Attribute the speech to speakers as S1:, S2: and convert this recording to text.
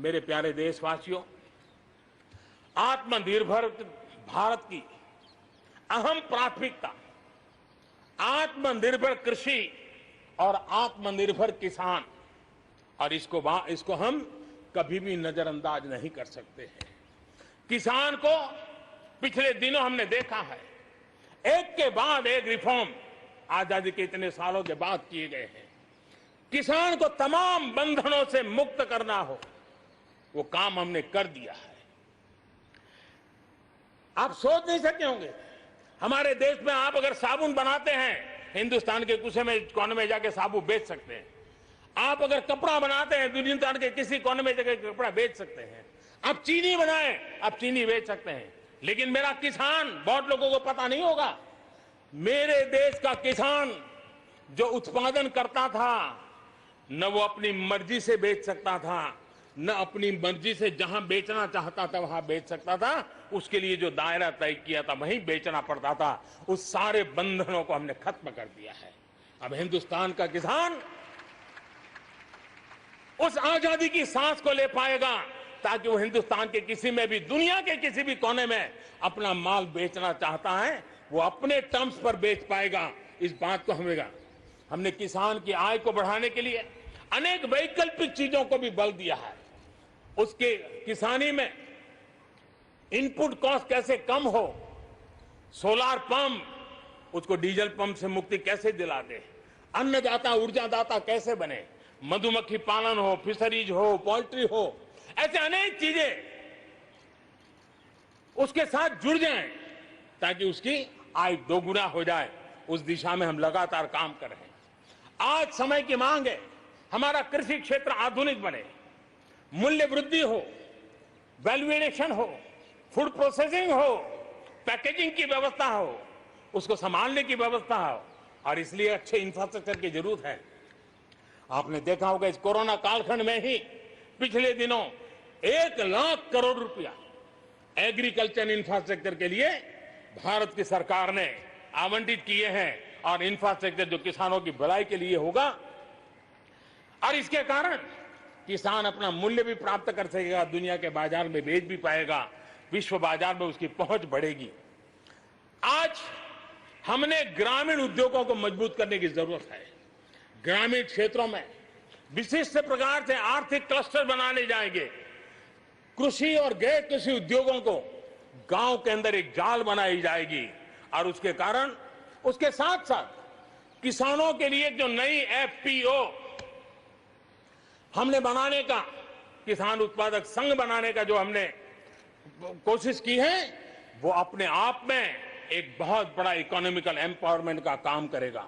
S1: मेरे प्यारे देशवासियों, आत्मनिर्भर भारत की अहम प्राथमिकता आत्मनिर्भर कृषि और आत्मनिर्भर किसान, और इसको हम कभी भी नजरअंदाज नहीं कर सकते हैं। किसान को पिछले दिनों हमने देखा है, एक के बाद एक रिफॉर्म आजादी के इतने सालों के बाद किए गए हैं। किसान को तमाम बंधनों से मुक्त करना हो, वो काम हमने कर दिया है। आप सोच नहीं सकते होंगे, हमारे देश में आप अगर साबुन बनाते हैं, हिंदुस्तान के कोने में जाके साबुन बेच सकते हैं। आप अगर कपड़ा बनाते हैं, हिंदुस्तान के किसी कोने में जाके कपड़ा बेच सकते हैं। आप चीनी बनाएं, आप चीनी बेच सकते हैं। लेकिन मेरा किसान, बहुत लोगों को पता नहीं होगा, मेरे देश का किसान जो उत्पादन करता था, न वो अपनी मर्जी से बेच सकता था, न अपनी मर्जी से जहां बेचना चाहता था वहां बेच सकता था। उसके लिए जो दायरा तय किया था वहीं बेचना पड़ता था। उस सारे बंधनों को हमने खत्म कर दिया है। अब हिंदुस्तान का किसान उस आजादी की सांस को ले पाएगा ताकि वो हिंदुस्तान के किसी में भी, दुनिया के किसी भी कोने में अपना माल बेचना चाहता है, वो अपने टर्म्स पर बेच पाएगा। इस बात को हमने किसान की आय को बढ़ाने के लिए अनेक वैकल्पिक चीजों को भी बल दिया है। उसके किसानी में इनपुट कॉस्ट कैसे कम हो, सोलार पंप, उसको डीजल पंप से मुक्ति कैसे दिला दे, अन्नदाता ऊर्जादाता कैसे बने, मधुमक्खी पालन हो, फिशरीज हो, पोल्ट्री हो, ऐसे अनेक चीजें उसके साथ जुड़ जाएं ताकि उसकी आय दोगुना हो जाए। उस दिशा में हम लगातार काम कर रहे हैं। आज समय की मांग है, हमारा कृषि क्षेत्र आधुनिक बने, मूल्य वृद्धि हो, वैल्यू एडिशन हो, फूड प्रोसेसिंग हो, पैकेजिंग की व्यवस्था हो, उसको संभालने की व्यवस्था हो, और इसलिए अच्छे इंफ्रास्ट्रक्चर की जरूरत है। आपने देखा होगा इस कोरोना कालखंड में ही पिछले दिनों 1 लाख करोड़ रुपया एग्रीकल्चर इंफ्रास्ट्रक्चर के लिए भारत की सरकार ने आवंटित किए हैं, और इंफ्रास्ट्रक्चर जो किसानों की भलाई के लिए होगा, और इसके कारण किसान अपना मूल्य भी प्राप्त कर सकेगा, दुनिया के बाजार में बेच भी पाएगा, विश्व बाजार में उसकी पहुंच बढ़ेगी। आज हमने ग्रामीण उद्योगों को मजबूत करने की जरूरत है। ग्रामीण क्षेत्रों में विशिष्ट प्रकार से आर्थिक क्लस्टर बनाने जाएंगे। कृषि और गैर कृषि उद्योगों को गांव के अंदर एक जाल बनाई जाएगी, और उसके कारण उसके साथ साथ किसानों के लिए जो नई एफपीओ हमने बनाने का, किसान उत्पादक संघ बनाने का जो हमने कोशिश की है, वो अपने आप में एक बहुत बड़ा इकोनॉमिकल एम्पावरमेंट का काम करेगा।